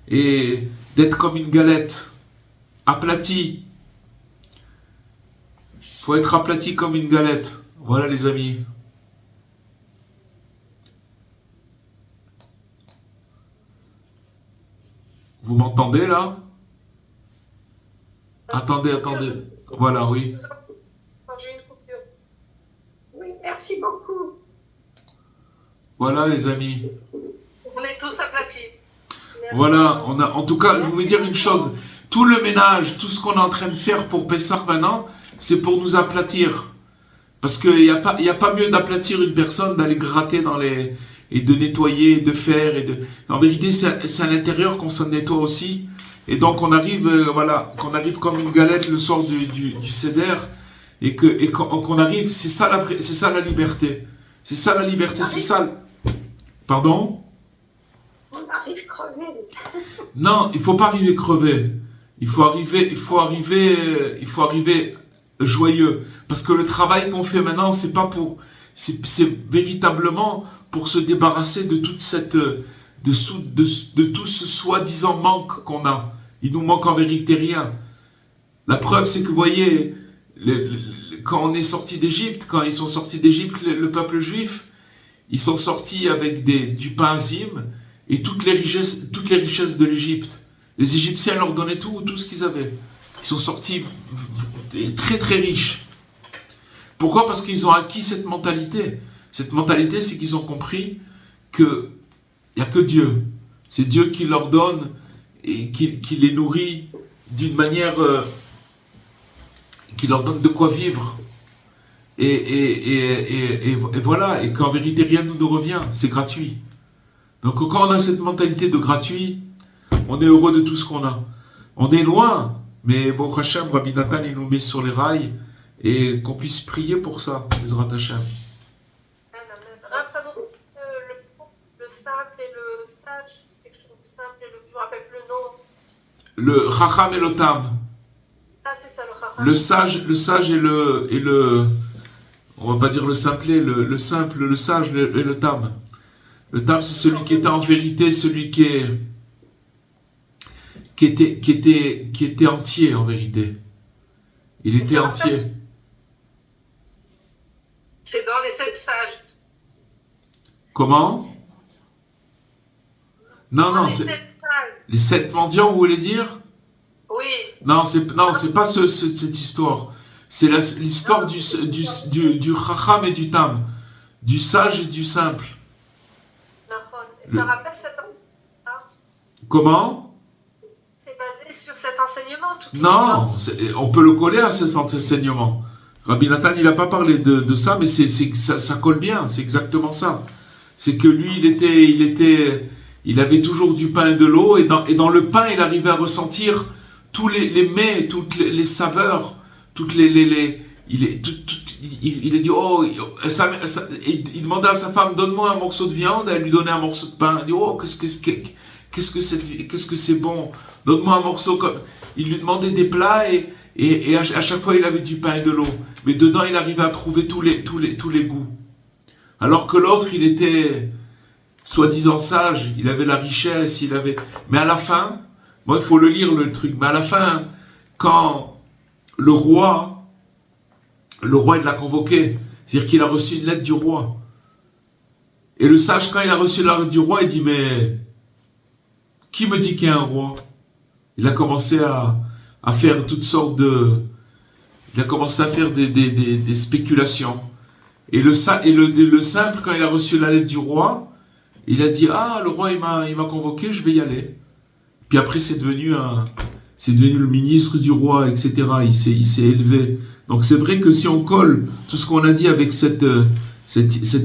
et d'être comme une galette, aplatie. Il faut être aplati comme une galette. Voilà les amis. Vous m'entendez là? Attendez. Voilà, oui. Oui, merci beaucoup. Voilà les amis. On est tous aplatis. Merci. Voilà, en tout cas, je voulais dire une chose. Tout le ménage, tout ce qu'on est en train de faire pour Pessah maintenant, c'est pour nous aplatir. Parce qu'il n'y a pas mieux d'aplatir une personne, d'aller gratter et de nettoyer, de faire. En vérité, c'est à l'intérieur qu'on s'en nettoie aussi. Et donc on arrive, qu'on arrive comme une galette le soir du Seder. Et qu'on arrive, c'est ça la liberté. C'est ça la liberté, c'est ça. Pardon? On arrive crevé. Non, il faut pas arriver crevé. Il faut arriver joyeux. Parce que le travail qu'on fait maintenant, c'est véritablement pour se débarrasser de toute de tout ce soi-disant manque qu'on a. Il nous manque en vérité rien. La preuve, c'est que vous voyez, quand on est sorti d'Égypte, quand ils sont sortis d'Égypte, le peuple juif, ils sont sortis avec du pain azim et toutes les richesses de l'Égypte. Les Égyptiens leur donnaient tout ce qu'ils avaient. Ils sont sortis très très riches. Pourquoi? Parce qu'ils ont acquis cette mentalité. Cette mentalité, c'est qu'ils ont compris qu'il n'y a que Dieu. C'est Dieu qui leur donne et qui les nourrit d'une manière qui leur donne de quoi vivre. Et voilà, et qu'en vérité rien ne nous revient, c'est gratuit. Donc quand on a cette mentalité de gratuit, on est heureux de tout ce qu'on a. On est loin, mais bon, Hachem, Rabbi Nathan, il nous met sur les rails et qu'on puisse prier pour ça, Bezrat Hachem. Le simple et le sage, quelque chose de simple et je me rappelle plus le nom. Le Chacham et le Tam. Ah, c'est ça, le Chacham. Le sage et le on va pas dire le simplet, le simple, le sage et le Tam. Le Tam, c'est celui qui était en vérité, celui qui était entier en vérité. Il était entier. C'est dans les 7 sages. Comment? Non, Les c'est 7 sages. les 7 mendiants, vous voulez dire? Oui. C'est pas cette histoire. C'est l'histoire du Chacham et du Tam, du sage et du simple. Et ça rappelle cet enseignement. Comment? C'est basé sur cet enseignement. Non, on peut le coller à cet enseignement. Rabbi Nathan, il n'a pas parlé de ça, mais ça colle bien, c'est exactement ça. C'est que lui, il avait toujours du pain et de l'eau, et dans le pain, il arrivait à ressentir tous les mets, toutes les saveurs, toutes il a dit, il demandait à sa femme, donne-moi un morceau de viande, elle lui donnait un morceau de pain. Il dit, oh, qu'est-ce que c'est bon, donne-moi un morceau comme. Il lui demandait des plats et à chaque fois il avait du pain et de l'eau. Mais dedans il arrivait à trouver tous les goûts. Alors que l'autre il était soi-disant sage, il avait la richesse, Mais à la fin, moi il faut le lire le truc, mais à la fin, quand le roi il l'a convoqué, c'est-à-dire qu'il a reçu une lettre du roi. Et le sage, quand il a reçu la lettre du roi, il dit, mais qui me dit qu'il y a un roi? Il a commencé à faire toutes sortes de... Il a commencé à faire des spéculations. Et le simple, quand il a reçu la lettre du roi, il a dit, ah, le roi, il m'a convoqué, je vais y aller. Puis après, c'est devenu le ministre du roi, etc. Il s'est élevé. Donc c'est vrai que si on colle tout ce qu'on a dit avec cette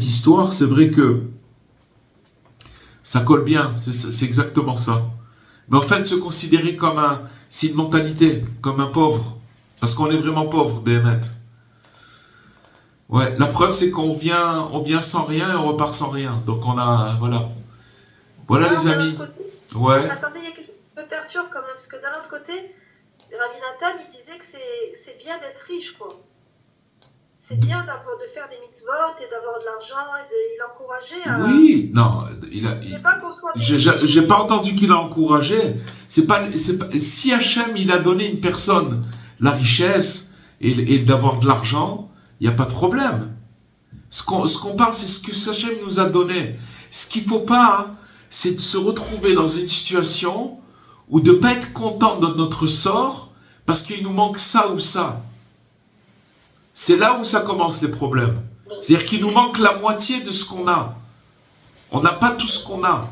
histoire, c'est vrai que ça colle bien, c'est exactement ça. Mais en fait, se considérer c'est une mentalité, comme un pauvre. Parce qu'on est vraiment pauvre, Béhémet. Ouais, la preuve, c'est qu'on vient sans rien et on repart sans rien. Donc voilà. Voilà les amis. Ouais. Attendez, il y a quelque chose qui me perturbe quand même, parce que d'un autre côté, Rabbi Nathan, il disait que c'est bien d'être riche, quoi. C'est bien de faire des mitzvot et d'avoir de l'argent, et il encourageait à... Oui, non, c'est pas qu'on soit... J'ai pas entendu qu'il a encouragé. C'est pas, si Hachem, il a donné une personne la richesse et d'avoir de l'argent, il n'y a pas de problème. Ce qu'on parle, c'est ce que Hachem nous a donné. Ce qu'il ne faut pas, c'est de se retrouver dans une situation ou de ne pas être content de notre sort parce qu'il nous manque ça ou ça. C'est là où ça commence les problèmes. C'est-à-dire qu'il nous manque la moitié de ce qu'on a. On n'a pas tout ce qu'on a.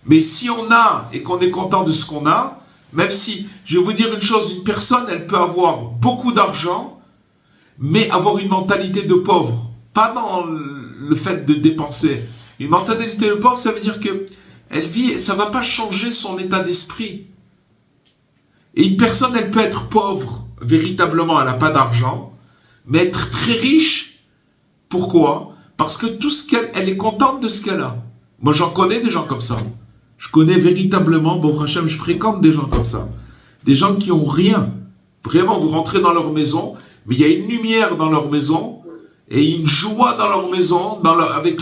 Mais si on a et qu'on est content de ce qu'on a, même si, je vais vous dire une chose, une personne, elle peut avoir beaucoup d'argent, mais avoir une mentalité de pauvre. Pas dans le fait de dépenser. Une mentalité de pauvre, ça veut dire que elle vit, ça ne va pas changer son état d'esprit. Et une personne, elle peut être pauvre, véritablement, elle n'a pas d'argent, mais être très riche. Pourquoi? Parce que elle est contente de ce qu'elle a. Moi, j'en connais des gens comme ça. Je connais véritablement, bon, Hachem, je fréquente des gens comme ça. Des gens qui n'ont rien. Vraiment, vous rentrez dans leur maison, mais il y a une lumière dans leur maison, et une joie dans leur maison, avec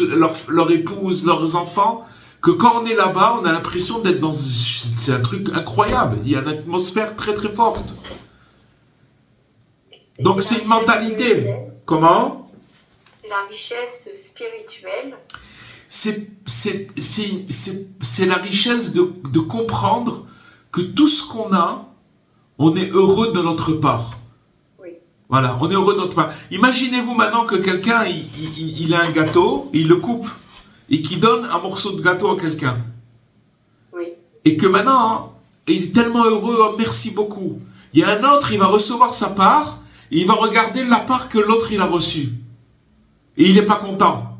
leur épouse, leurs enfants, que quand on est là-bas, on a l'impression d'être dans... C'est un truc incroyable. Il y a une atmosphère très très forte. Donc c'est une mentalité. Comment? La richesse spirituelle. C'est la richesse de comprendre que tout ce qu'on a, on est heureux de notre part. Oui. Voilà, on est heureux de notre part. Imaginez-vous maintenant que quelqu'un, il a un gâteau, il le coupe, et qu'il donne un morceau de gâteau à quelqu'un. Oui. Et que maintenant, il est tellement heureux, oh, merci beaucoup. Il y a un autre, il va recevoir sa part, et il va regarder la part que l'autre il a reçue. Et il n'est pas content.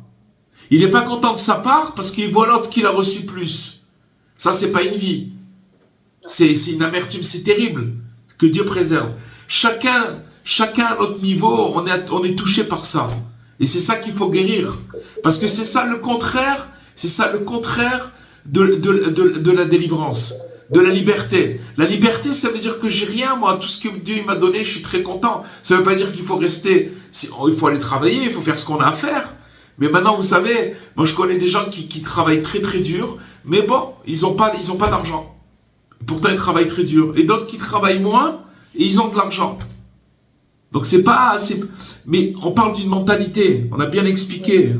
Il n'est pas content de sa part parce qu'il voit l'autre qu'il a reçu plus. Ça, c'est pas une vie. C'est une amertume, c'est terrible. Que Dieu préserve. Chacun à notre niveau, on est touché par ça. Et c'est ça qu'il faut guérir. Parce que c'est ça le contraire de la délivrance, de la liberté. La liberté, ça veut dire que j'ai rien, moi. Tout ce que Dieu m'a donné, je suis très content. Ça ne veut pas dire qu'il faut rester... Il faut aller travailler, il faut faire ce qu'on a à faire. Mais maintenant, vous savez, moi je connais des gens qui travaillent très très dur, mais bon, ils n'ont pas d'argent. Pourtant, ils travaillent très dur. Et d'autres qui travaillent moins, et ils ont de l'argent. Donc c'est pas... Mais on parle d'une mentalité. On a bien expliqué.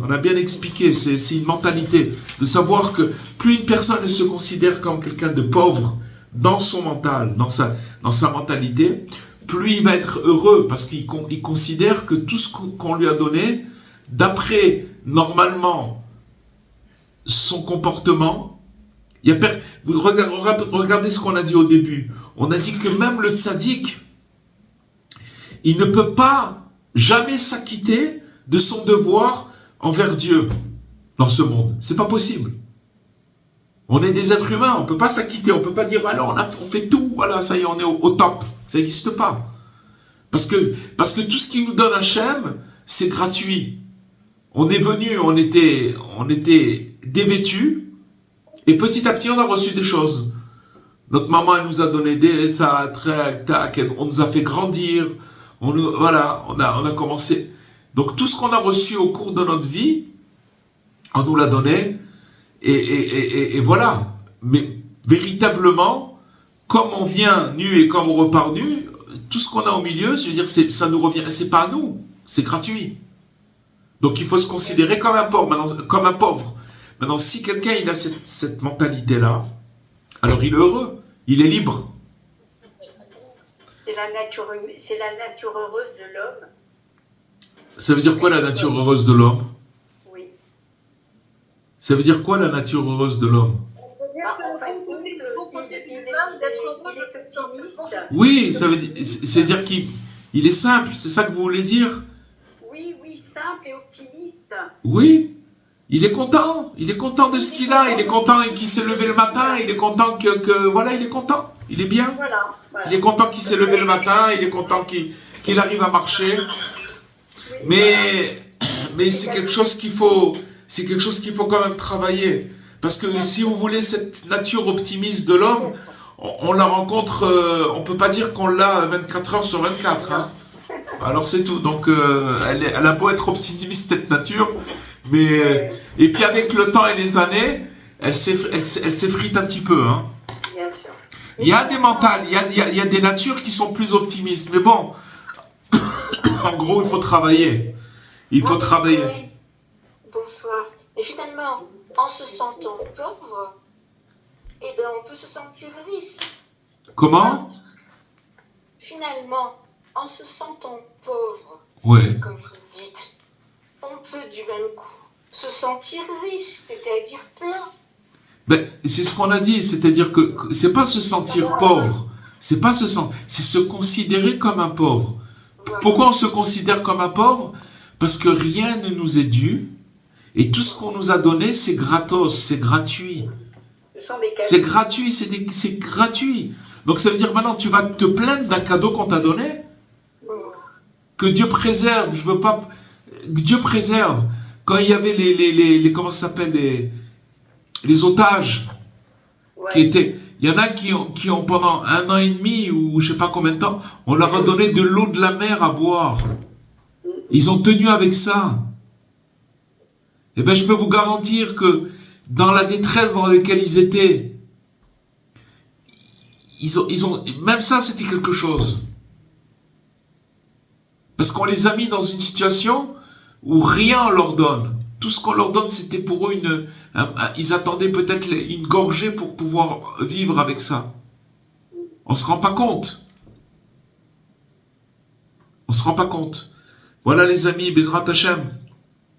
C'est une mentalité. De savoir que plus une personne se considère comme quelqu'un de pauvre, dans son mental, dans sa mentalité, plus il va être heureux parce qu'il considère que tout ce qu'on lui a donné, d'après normalement son comportement, vous regardez ce qu'on a dit au début. On a dit que même le tzaddik, il ne peut pas jamais s'acquitter de son devoir envers Dieu dans ce monde. C'est pas possible. On est des êtres humains, on ne peut pas s'acquitter, on ne peut pas dire alors on fait tout, voilà, ça y est, on est au top. Ça n'existe pas. Parce que tout ce qui nous donne Hachem, c'est gratuit. On est venu, on était dévêtus, et petit à petit on a reçu des choses. Notre maman, elle nous a donné ça, on nous a fait grandir, voilà, on a commencé. Donc tout ce qu'on a reçu au cours de notre vie, on nous l'a donné, et voilà. Mais véritablement, comme on vient nu et comme on repart nu, tout ce qu'on a au milieu, je veux dire, ça nous revient, c'est pas à nous, c'est gratuit. Donc il faut se considérer comme un pauvre. Maintenant, si quelqu'un il a cette mentalité-là, alors il est heureux, il est libre. C'est la nature heureuse de l'homme. Ça veut dire quoi la nature heureuse de l'homme? Oui. Ça veut dire quoi la nature heureuse de l'homme? Oui, ça veut dire, c'est-à-dire qu'il est simple, c'est ça que vous voulez dire? Oui, simple et optimiste. Oui, il est content de ce qu'il a, il est content qu'il s'est levé le matin, il est content voilà, il est content, il est bien. Voilà. Il est content qu'il s'est levé le matin, il est content qu'il arrive à marcher. Mais c'est quelque chose qu'il faut quand même travailler. Parce que si vous voulez cette nature optimiste de l'homme, on la rencontre, on peut pas dire qu'on l'a 24 heures sur 24. Hein. Alors c'est tout. Donc elle a beau être optimiste cette nature, mais et puis avec le temps et les années, elle s'effrite un petit peu. Hein. Bien sûr. Il y a des mentales, il y a des natures qui sont plus optimistes. Mais bon, en gros, il faut travailler. Il faut travailler. Bonsoir. Et finalement, en se sentant pauvre, eh ben, on peut se sentir riche. Comment? Finalement, en se sentant pauvre, Ouais. comme vous dites, on peut du même coup se sentir riche, c'est-à-dire plein. Ben, c'est ce qu'on a dit, c'est-à-dire que c'est pas se sentir pauvre, c'est se considérer comme un pauvre. Pourquoi on se considère comme un pauvre? Parce que rien ne nous est dû, et tout ce qu'on nous a donné, c'est gratos, c'est gratuit. C'est gratuit, c'est gratuit. Donc ça veut dire maintenant tu vas te plaindre d'un cadeau qu'on t'a donné? Que Dieu préserve, je veux pas... Dieu préserve. Quand il y avait les comment ça s'appelle, les otages, qui étaient... Il y en a qui ont pendant 1 an et demi, ou je sais pas combien de temps, on leur a donné de l'eau de la mer à boire. Ils ont tenu avec ça. Eh bien, je peux vous garantir que dans la détresse dans laquelle ils étaient, même ça, c'était quelque chose. Parce qu'on les a mis dans une situation où rien on leur donne. Tout ce qu'on leur donne, c'était pour eux ils attendaient peut-être une gorgée pour pouvoir vivre avec ça. On se rend pas compte. On se rend pas compte. Voilà les amis, Bezrat Hashem.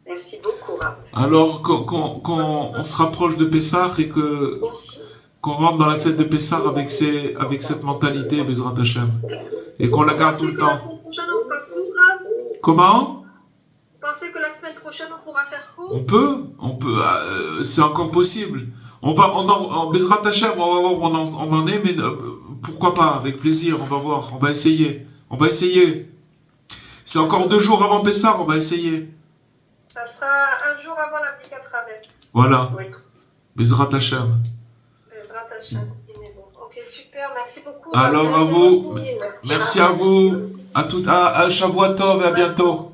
Merci beaucoup, Rav. Alors qu'on se rapproche de Pessah et qu'on rentre dans la fête de Pessah avec cette mentalité, Bezrat Hashem. Et qu'on la garde tout le temps. Comment? Vous pensez que la semaine prochaine on pourra faire court? On peut, c'est encore possible. En Bezrat Hashem, on va voir où on en est, mais pourquoi pas, avec plaisir, on va voir, on va essayer. C'est encore 2 jours avant Pessah, on va essayer. Ça sera 1 jour avant la Bdikat Hametz. Voilà. Oui. Bezrat Hashem. Bezrat Hashem. Ok, super, merci beaucoup. Alors à vous, merci à vous, à Shavuot Tov et à bientôt.